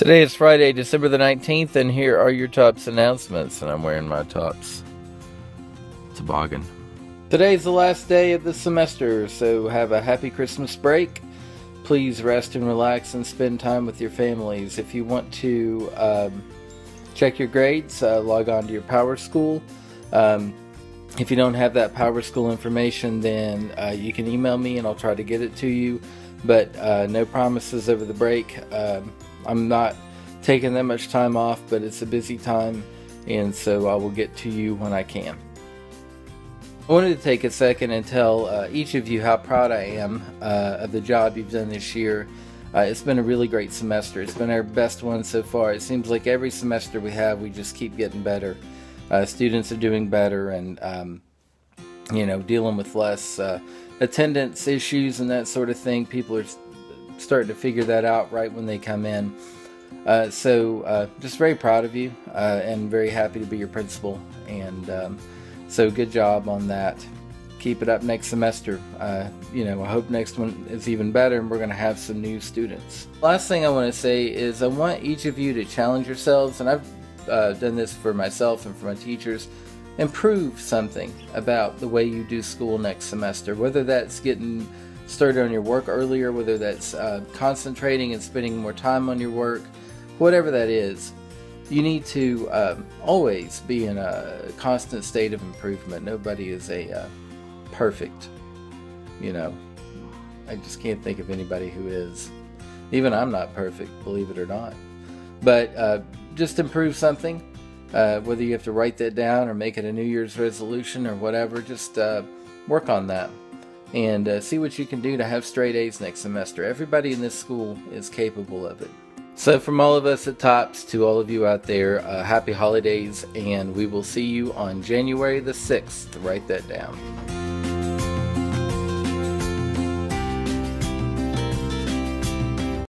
Today is Friday, December the 19th, and here are your Tops announcements, and I'm wearing my Tops toboggan. Today's the last day of the semester, so have a happy Christmas break. Please rest and relax and spend time with your families. If you want to check your grades, log on to your PowerSchool. If you don't have that PowerSchool information, then you can email me and I'll try to get it to you, but no promises over the break. I'm not taking that much time off, but it's a busy time, and so I will get to you when I can. I wanted to take a second and tell each of you how proud I am of the job you've done this year. It's been a really great semester. It's been our best one so far. It seems like every semester we have, we just keep getting better. Students are doing better, and dealing with less attendance issues and that sort of thing. People are starting to figure that out right when they come in. So just very proud of you and very happy to be your principal, and so good job on that. Keep it up next semester. I hope next one is even better and we're going to have some new students. Last thing I want to say is I want each of you to challenge yourselves, and I've done this for myself and for my teachers. Improve something about the way you do school next semester, whether that's getting started on your work earlier, whether that's concentrating and spending more time on your work, whatever that is. You need to always be in a constant state of improvement. Nobody is a perfect, I just can't think of anybody who is. Even I'm not perfect, believe it or not. But just improve something, whether you have to write that down or make it a New Year's resolution or whatever. Just work on that and see what you can do to have straight A's next semester. Everybody in this school is capable of it. So from all of us at Tops to all of you out there, happy holidays, and we will see you on January the 6th. Write that down.